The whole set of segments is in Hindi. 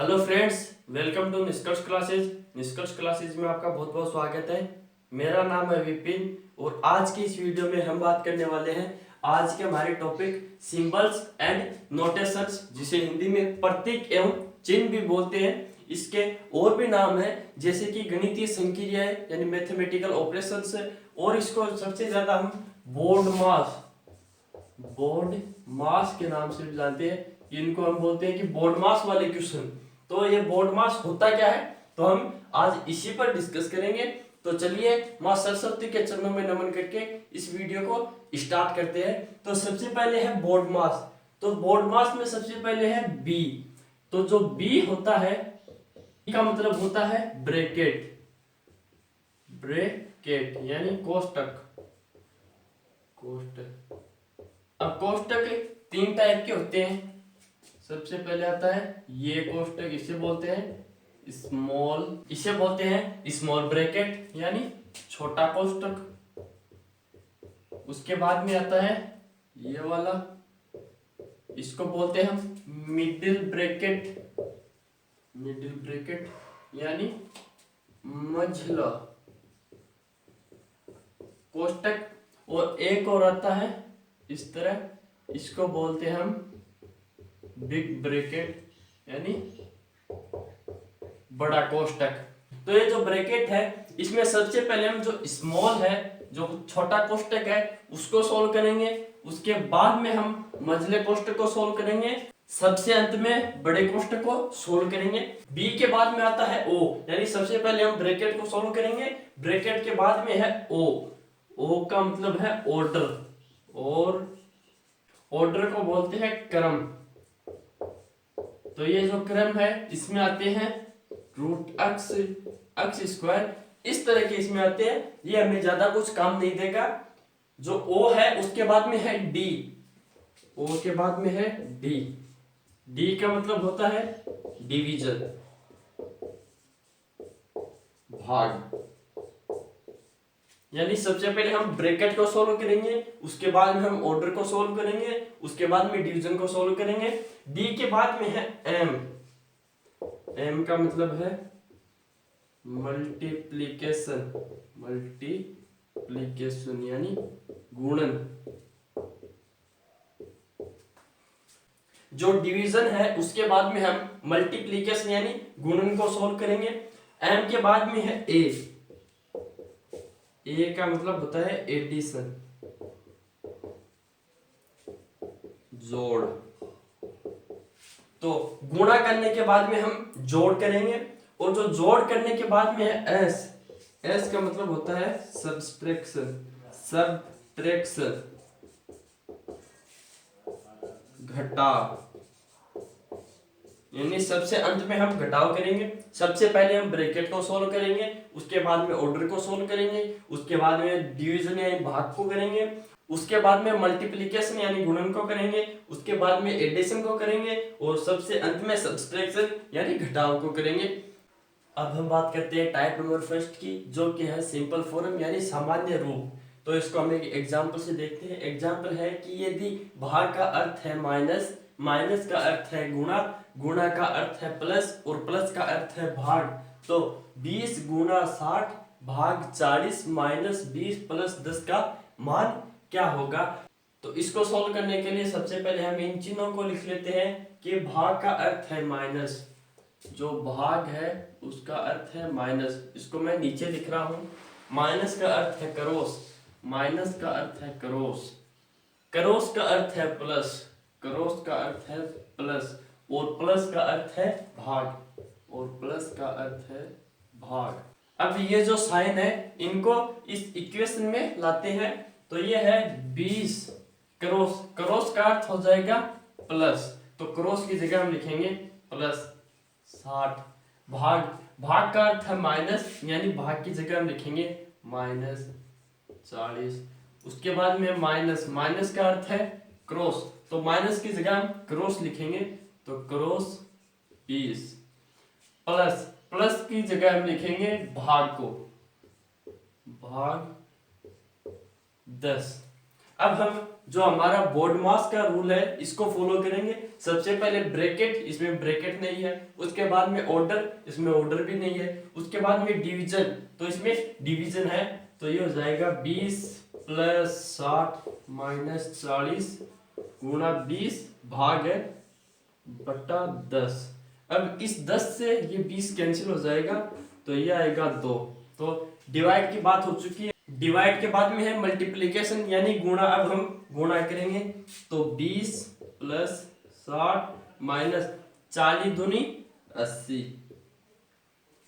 हेलो फ्रेंड्स, वेलकम टू निष्कर्ष क्लासेज। निष्कर्ष क्लासेज में आपका बहुत बहुत स्वागत है। मेरा नाम है विपिन और आज की इस वीडियो में हम बात करने वाले हैं। आज के हमारे टॉपिक सिंबल्स एंड नोटेशंस, जिसे हिंदी में प्रतीक एवं चिन्ह भी बोलते हैं। इसके और भी नाम है, जैसे कि गणितीय संक्रियाएं यानी मैथमेटिकल ऑपरेशंस, और इसको सबसे ज्यादा हम बोर्ड मास के नाम से भी जानते हैं। इनको हम बोलते हैं कि बोर्ड मास वाले क्वेश्चन। तो ये बोर्ड मास होता क्या है, तो हम आज इसी पर डिस्कस करेंगे। तो चलिए मां सरस्वती के चरणों में नमन करके इस वीडियो को स्टार्ट करते हैं। तो सबसे पहले है बोर्ड मास। तो बोर्ड मास में सबसे पहले है बी। तो जो बी होता है, का मतलब होता है ब्रैकेट। ब्रैकेट यानी कोष्टक। अब कोष्टक तीन टाइप के होते हैं। सबसे पहले आता है ये कोष्टक, इसे बोलते हैं स्मॉल, इसे बोलते हैं स्मॉल ब्रैकेट यानी छोटा कोष्टक। उसके बाद में आता है ये वाला, इसको बोलते हैं हम मिडिल ब्रैकेट। मिडिल ब्रैकेट यानी मझला कोष्टक। और एक और आता है इस तरह, इसको बोलते हैं हम बिग ब्रैकेट यानी बड़ा कोष्टक। तो ये जो ब्रैकेट है, इसमें सबसे पहले हम जो स्मॉल है, जो छोटा कोष्टक है, उसको सोल्व करेंगे। उसके बाद में हम मझले कोष्टक को सोल्व करेंगे। सबसे अंत में बड़े कोष्टक को सोल्व करेंगे। बी के बाद में आता है ओ, यानी सबसे पहले हम ब्रैकेट को सोल्व करेंगे। ब्रैकेट के बाद में है ओ। ओ का मतलब है ऑर्डर, और ऑर्डर को बोलते हैं क्रम। तो ये जो क्रम है, इसमें आते हैं रूट अक्स, अक्स स्क्वायर, इस तरह के इसमें आते हैं। ये हमें ज्यादा कुछ काम नहीं देगा। जो ओ है उसके बाद में है डी। ओ के बाद में है डी। डी का मतलब होता है डिवीजन, भाग। यानी सबसे पहले हम ब्रैकेट को सोल्व करेंगे, उसके बाद में हम ऑर्डर को सोल्व करेंगे, उसके बाद में डिवीजन को सोल्व करेंगे। डी के बाद में है एम। एम का मतलब है मल्टीप्लीकेशन, मल्टीप्लीकेशन यानी गुणन। जो डिवीजन है उसके बाद में हम मल्टीप्लीकेशन यानी गुणन को सोल्व करेंगे। एम के बाद में है ए। ए का मतलब होता है एडिशन, जोड़। तो गुणा करने के बाद में हम जोड़ करेंगे, और जो जोड़ करने के बाद में है एस। एस का मतलब होता है सब्सट्रैक्शन, सब्ट्रैक्शन, घटाव। यानी सबसे अंत में हम घटाव करेंगे। सबसे पहले हम ब्रैकेट को सोल्व करेंगे, उसके बाद में ऑर्डर को सोल्व करेंगे, उसके बाद में डिवीजन यानी भाग को करेंगे, उसके बाद में मल्टीप्लिकेशन यानी गुणन को करेंगे, उसके बाद में एडिशन को करेंगे, और सबसे अंत में सब्सट्रैक्शन यानी घटाव को करेंगे। अब हम बात करते हैं टाइप नंबर फर्स्ट की, जो कि है सिंपल फॉर्म यानी सामान्य रूप। तो इसको हम एक एग्जांपल से देखते हैं। एग्जांपल है कि यदि भाग का अर्थ है माइनस, माइनस का अर्थ है गुणा, गुणा का अर्थ है प्लस, और प्लस का अर्थ है भाग, तो 20 गुणा 60 भाग 40 माइनस 20 प्लस 10 का मान क्या होगा। तो इसको सोल्व करने के लिए सबसे पहले हम इन चिन्हों को लिख लेते हैं कि भाग का अर्थ है माइनस, जो भाग है उसका अर्थ है माइनस। इसको मैं नीचे लिख रहा हूं। माइनस का अर्थ है करोस, माइनस का अर्थ है करोस, करोस का अर्थ है प्लस, करोस का अर्थ है प्लस, और प्लस का अर्थ है भाग, और प्लस का अर्थ है भाग। अब ये जो साइन है, इनको इस इक्वेशन में लाते हैं। तो ये है 20 क्रॉस, क्रॉस का अर्थ हो जाएगा प्लस, तो क्रॉस की जगह हम लिखेंगे प्लस 60 भाग, भाग का अर्थ है माइनस, यानी भाग की जगह हम लिखेंगे माइनस 40। उसके बाद में माइनस, माइनस का अर्थ है क्रॉस, तो माइनस की जगह हम क्रॉस लिखेंगे, तो क्रॉस 20 प्लस, प्लस की जगह हम लिखेंगे भाग को, भाग 10। अब हम जो हमारा बोर्ड मास का रूल है इसको फॉलो करेंगे। सबसे पहले ब्रैकेट, इसमें ब्रैकेट नहीं है, उसके बाद में ऑर्डर, इसमें ऑर्डर भी नहीं है, उसके बाद में डिवीजन, तो इसमें डिवीजन है, तो ये हो जाएगा 20 प्लस 60 माइनस 40 गुणा 20 भाग है बटा 10। अब इस 10 से ये 20 कैंसिल हो जाएगा, तो ये आएगा 2। तो डिवाइड की बात हो चुकी है। डिवाइड के बाद में है मल्टीप्लिकेशन यानी गुणा। अब हम गुणा करेंगे, तो 20 प्लस 60 माइनस 40 दूनी 80।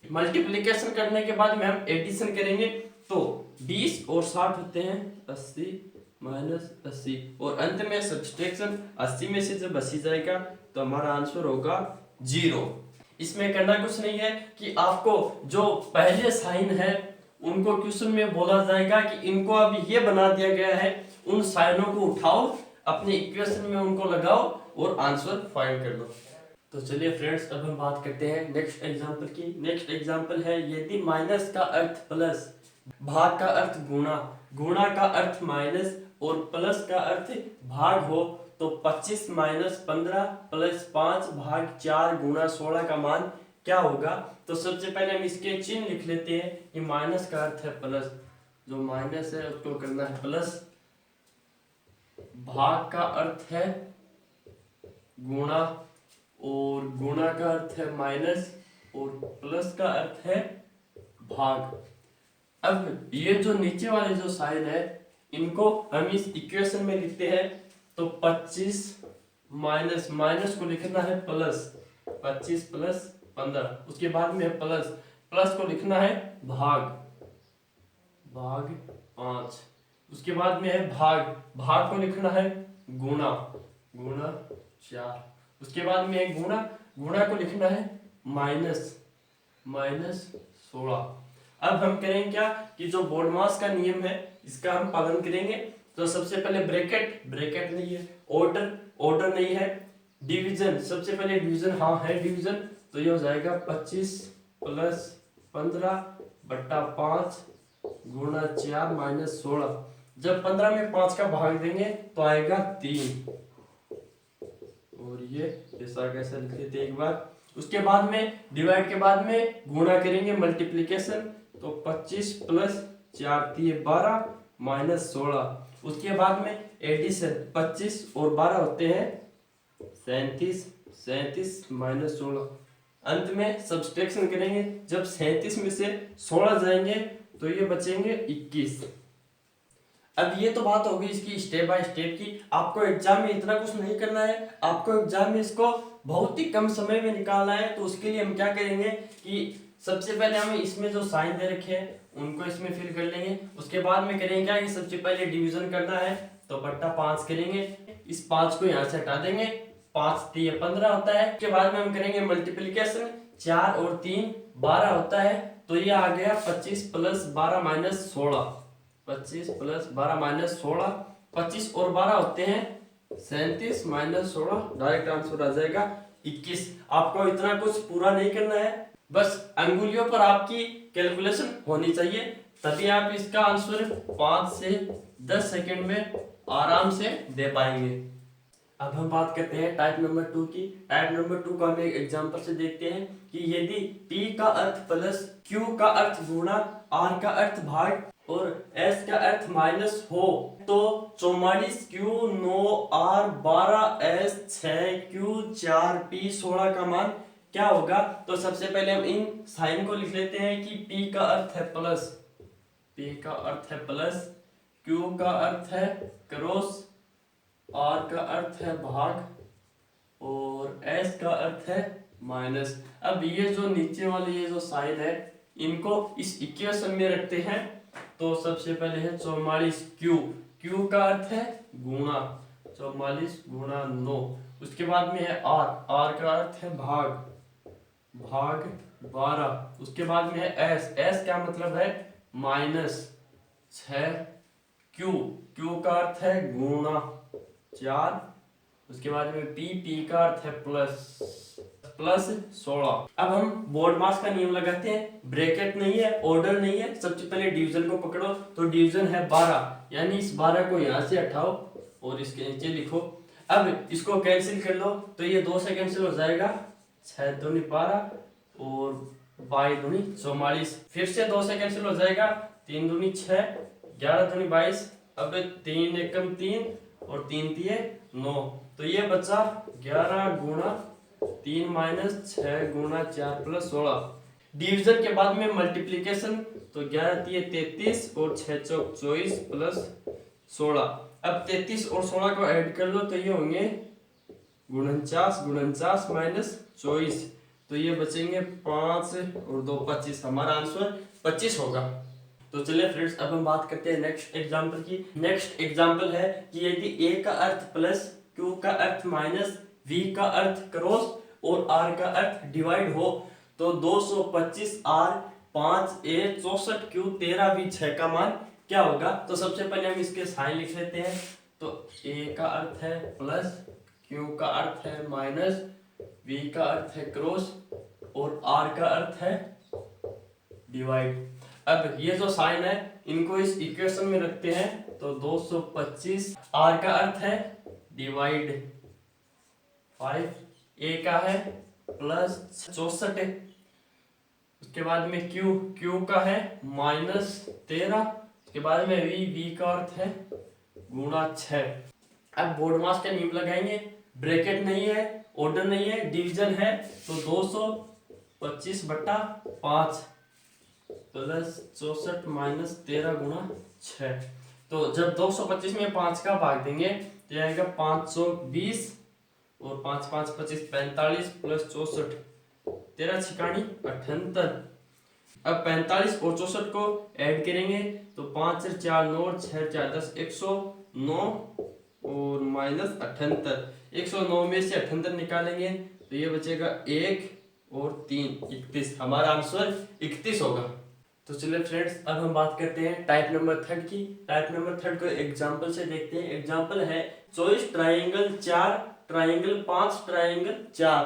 मल्टीप्लिकेशन करने के बाद में हम एडिशन करेंगे, तो 20 और 60 होते हैं 80 माइनस 80, और अंत में सब्सट्रैक्शन 80 में से जब 80 जाएगा तो हमारा आंसर होगा 0। इसमें करना कुछ नहीं है कि आपको जो पहले साइन है उनको क्वेश्चन में बोला जाएगा कि इनको अभी ये बना दिया गया है, उन साइनों को उठाओ, अपने इक्वेशन में उनको लगाओ और आंसर फाइंड कर लो। तो चलिए फ्रेंड्स, अब हम बात करते हैं नेक्स्ट एग्जांपल की। नेक्स्ट एग्जांपल है, यदि माइनस का अर्थ प्लस, भाग का अर्थ गुणा, गुणा का अर्थ माइनस और प्लस का अर्थ भाग हो, तो 25 माइनस 15 प्लस 5 भाग 4 गुणा 16 का मान क्या होगा। तो सबसे पहले हम इसके चिन्ह लिख लेते हैं कि माइनस का अर्थ है प्लस, जो माइनस है उसको करना है प्लस, भाग का अर्थ है गुणा, और गुणा का अर्थ है माइनस, और प्लस का अर्थ है भाग। अब ये जो नीचे वाले जो साइन है इनको हम इस इक्वेशन में लिखते हैं, तो 25 माइनस, माइनस को लिखना है प्लस, 25 प्लस 15, उसके बाद में है प्लस, प्लस को लिखना है भाग, भाग 5, उसके बाद में है भाग, भाग को लिखना है गुणा, गुणा 4, उसके बाद में है गुणा, गुणा को लिखना है माइनस, माइनस 16। अब हम करेंगे क्या कि जो बोर्डमास का नियम है इसका हम पालन करेंगे। तो सबसे पहले ब्रैकेट, ब्रैकेट नहीं है, ऑर्डर, ऑर्डर नहीं है, डिवीजन, सबसे पहले डिवीजन, हाँ है डिवीजन, तो ये हो जाएगा 25 प्लस 15 बट्टा 5 गुणा 4 माइनस 16। जब 15 में 5 का भाग देंगे तो आएगा 3, और ये ऐसा कैसे लिख लेते हैं एक बार। उसके बाद में डिवाइड के बाद में गुणा करेंगे, मल्टीप्लिकेशन, तो 25 प्लस 4 12 माइनस 16, उसके बाद में एडिशन, 25 और 12 होते हैं 37, 37 माइनस 16, अंत में सब्सट्रैक्शन करेंगे, जब 37 में से 16 जाएंगे तो ये बचेंगे 21। अब ये तो बात होगी इसकी स्टेप बाय स्टेप की। आपको एग्जाम में इतना कुछ नहीं करना है, आपको एग्जाम में इसको बहुत ही कम समय में निकालना है। तो उसके लिए हम क्या करेंगे कि सबसे पहले हम इसमें जो साइन दे रखे हैं उनको इसमें फिल कर लेंगे। उसके बाद में करेंगे क्या कि सबसे पहले डिवीजन करना है, तो बट्टा 5 करेंगे, इस 5 को यहाँ से हटा देंगे, 5 3 15 होता है। उसके बाद में हम करेंगे मल्टीप्लिकेशन, 4 और 3 12 होता है, तो ये आ गया 25 प्लस 12 माइनस 16, 25 प्लस 12 माइनस 16, 25 और 12 होते हैं 37 माइनस 16, डायरेक्ट आंसर आ जाएगा 21। आपको इतना कुछ पूरा नहीं करना है, बस अंगुलियों पर आपकी कैलकुलेशन होनी चाहिए, तभी आप इसका आंसर 5 से 10 सेकंड में आराम से दे पाएंगे। अब हम बात करते हैं टाइप नंबर 2 की। टाइप नंबर 2 को हम एक एग्जांपल से देखते हैं कि यदि P का अर्थ प्लस, Q का अर्थ गुणा, R का अर्थ भाग और S का अर्थ माइनस हो, तो 44Q 9R 12S 6Q 4P 16 का मान क्या होगा। तो सबसे पहले हम इन साइन को लिख लेते हैं कि P का अर्थ है प्लस, P का अर्थ है प्लस, Q का अर्थ है क्रॉस, R का अर्थ है भाग और S का अर्थ है माइनस। अब ये जो नीचे वाले ये जो साइन है इनको इस इक्वेशन में रखते हैं। तो सबसे पहले है 44Q, Q का अर्थ है गुणा, 44 गुणा 9, उसके बाद में है R, R का अर्थ है भाग, भाग 12, उसके बाद में है S, S का मतलब है माइनस 6Q, Q का अर्थ है गुणा 4, उसके बाद में P का अर्थ है प्लस 16। अब हम बोर्ड मास का नियम लगाते हैं, ब्रैकेट नहीं है, ऑर्डर नहीं है, सबसे पहले डिवीजन को पकड़ो, तो डिवीजन है 12, यानी इस 12 को यहाँ से हटाओ और इसके नीचे लिखो। अब इसको कैंसिल कर लो तो ये 2 से कैंसिल हो जाएगा, 6 दूनी 12 और 22 दूनी 44। फिर से 2 से कैंसिल हो जाएगा, 3 दूनी 6, 11 दूनी 22। अब 3 एकम 3 और 3 तिये 9, तो ये बचा 11 गुणा 3 माइनस 6 गुणा 4 प्लस 16। डिवीजन के बाद में मल्टीप्लीकेशन, तो 11 तिये 33 और 6 चौक 24 प्लस 16। अब 33 और 16 को ऐड कर लो तो ये होंगे 49 माइनस 24, तो ये बचेंगे 5 और 2 25। हमारा आंसर 25 होगा। तो चलिए फ्रेंड्स, अब हम बात करते हैं नेक्स्ट एग्जांपल की। नेक्स्ट एग्जांपल है कि यदि a का अर्थ प्लस, q का अर्थ माइनस, v का अर्थ क्रॉस और r का अर्थ डिवाइड हो तो 225 r 5a 64 q 13 v 6 का मान क्या होगा। तो सबसे पहले हम इसके साइन लिख लेते हैं। तो a का अर्थ है प्लस, q का अर्थ है माइनस, v का अर्थ है क्रॉस और r का अर्थ है डिवाइड। अब ये जो साइन है इनको इस इक्वेशन में रखते हैं तो 225, r का अर्थ है डिवाइड 5, a का है प्लस 64 है, उसके बाद में q का है माइनस 13, उसके बाद में v का अर्थ है गुणा 6। अब बोर्ड मास का नियम लगाएंगे, ब्रैकेट नहीं है, ऑर्डर नहीं है, डिवीजन है, तो 225 बटा 5 प्लस 64 माइनस 13 गुणा 6। तो जब 225 में 5 का भाग देंगे तो यह आएगा 520 और 5 5 25 45 प्लस 64 13 छिकाणी 78। अब 45 और 64 को ऐड करेंगे तो 5 4 9 6 4 10 109 और माइनस 78। 109 में से 78 निकालेंगे तो ये बचेगा 1 और 3 31। हमारा आंसर 31 होगा। तो चलिए फ्रेंड्स, अब हम बात करते हैं टाइप नंबर 3 की। टाइप नंबर 3 को एग्जांपल से देखते हैं। एग्जांपल है 24 ट्रायंगल 4 ट्रायंगल 5 ट्रायंगल 4।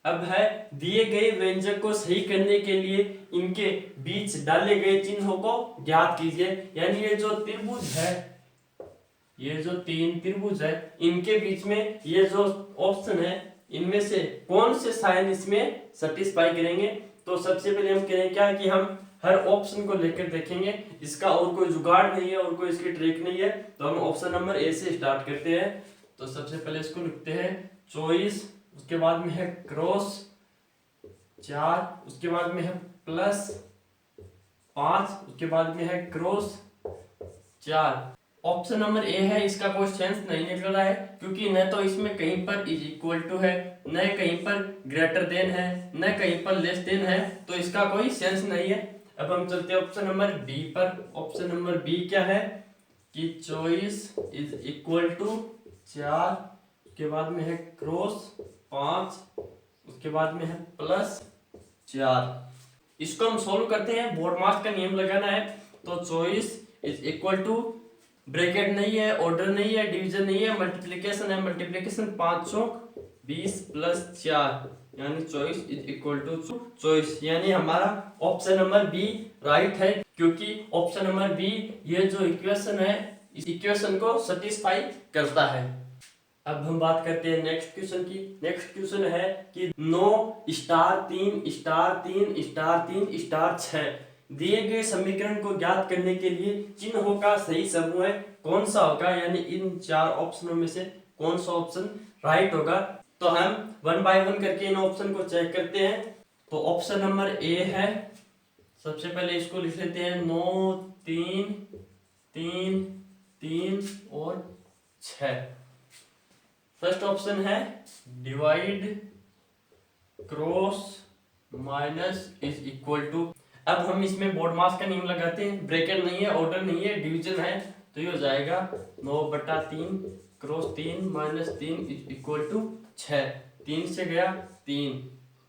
अब है दिए गए व्यंजक को सही करने के लिए इनके बीच डाले गए चिन्हों को ज्ञात कीजिए। यानी ये जो त्रिभुज है, ये जो 3 त्रिभुज है, इनके बीच में ये जो ऑप्शन है इनमें से कौन से साइन इसमें सेटिस्फाई करेंगे। तो सबसे पहले हम करें क्या कि हम हर ऑप्शन को लेकर देखेंगे, इसका और कोई जुगाड़ नहीं है और कोई इसकी ट्रिक नहीं है। तो हम ऑप्शन नंबर ए से स्टार्ट करते हैं। तो सबसे पहले इसको लिखते हैं 24, उसके बाद में है क्रॉस 4, उसके बाद में है प्लस 5, उसके बाद में है क्रॉस 4। ऑप्शन नंबर ए है, इसका कोई सेंस नहीं निकल रहा है क्योंकि न तो इसमें कहीं पर इज इक्वल टू है, न कहीं पर ग्रेटर देन है, न कहीं पर लेस देन है, तो इसका कोई सेंस नहीं है। अब हम चलते हैं ऑप्शन नंबर बी पर। ऑप्शन नंबर बी क्या है कि 24 इज इक्वल टू 4, उसके बाद में है क्रॉस 5, उसके बाद में है प्लस 4। इसको हम सॉल्व करते हैं, बोर्ड मास का नियम लगाना है। तो 24 इज इक्वल टू, ब्रैकेट नहीं है, ऑर्डर नहीं है, डिवीजन नहीं है, मल्टीप्लिकेशन है। मल्टीप्लिकेशन 5 चौक 20 प्लस 4 यानी 24 इज इक्वल टू 24। यानी हमारा ऑप्शन नंबर बी राइट है क्योंकि ऑप्शन नंबर बी ये जो इक्वेशन है इस इक्वेशन को सेटिस्फाई करता है। अब हम बात करते हैं नेक्स्ट क्वेश्चन की। नेक्स्ट क्वेश्चन है कि 9 स्टार 3 स्टार 3 स्टार 3 स्टार 6 दिए गए समीकरण को ज्ञात करने के लिए चिन्हों का सही समूह है कौन सा होगा। यानी इन 4 ऑप्शनों में से कौन सा ऑप्शन राइट होगा। तो हम 1 बाय 1 करके इन ऑप्शन को चेक करते हैं। तो ऑप्शन नंबर ए है, सबसे पहले इसको लिख लेते हैं 9 3 3 3 और 6। फर्स्ट ऑप्शन है divide cross minus is equal to. अब हम इसमें बोर्ड मास का नियम लगाते हैं, ब्रैकेट नहीं है, ऑर्डर नहीं है, डिवीजन है, तो ये हो जाएगा 9/3 cross 3 minus 3 is equal to 6। 3 से गया 3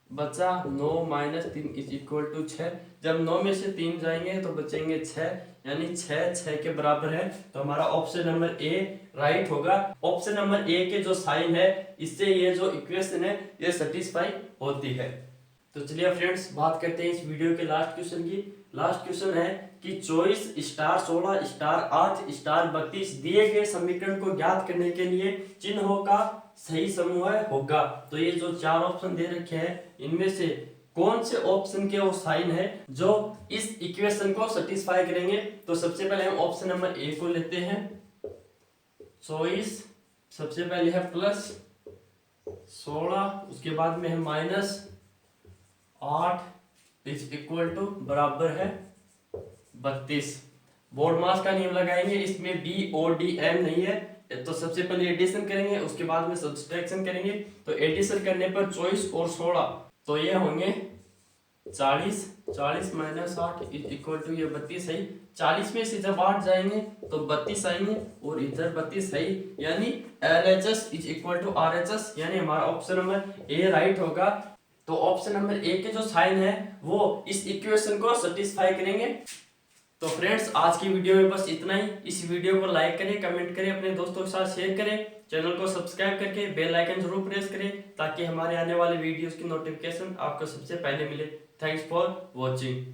बचा 9 माइनस 3 इज इक्वल टू 6। जब 9 में से 3 जाएंगे तो बचेंगे 6, यानी 6 के बराबर है। तो हमारा ऑप्शन नंबर ए राइट होगा। ऑप्शन नंबर ए के जो साइन है इससे ये जो इक्वेशन है ये सेटिस्फाई होती है। तो चलिए फ्रेंड्स, बात करते हैं इस वीडियो के लास्ट क्वेश्चन की। लास्ट क्वेश्चन है कि 24 स्टार 16 स्टार 8 स्टार 32 दिए गए समीकरण को ज्ञात करने के लिए चिन्हों का सही समूह होगा। तो ये जो 4 ऑप्शन दे रखे हैं इनमें से कौन से ऑप्शन के वो साइन है जो इस इक्वेशन को सेटिस्फाई करेंगे। तो सबसे पहले हम ऑप्शन नंबर ए को लेते हैं। चॉइस सबसे पहले है +16, उसके बाद में है -8 इज इक्वल टू बराबर है 32। बोर्ड मास का नियम लगाएंगे, इसमें BODM नहीं है। तो सबसे पहले एडिशन करेंगे, उसके बाद में सब्सट्रैक्शन करेंगे। तो एडिशन करने पर 24 और 16 तो ये होंगे 40 -8 इज इक्वल टू ये 32 है। 40 में से जब 8 जाएंगे तो 32 आएंगे और इधर 32 है, यानी LHS is equal to RHS, यानी हमारा ऑप्शन नंबर ए राइट होगा। तो ऑप्शन नंबर ए के जो साइन है वो इस इक्वेशन को सेटिस्फाई करेंगे। तो फ्रेंड्स आज की वीडियो में बस इतना ही। इस वीडियो को लाइक करें, कमेंट करें, अपने दोस्तों के साथ शेयर करें, चैनल को सब्सक्राइब करके बेल आइकन जरूर प्रेस करें ताकि हमारे आने वाले वीडियोस की नोटिफिकेशन आपको सबसे पहले मिले। Thanks for watching.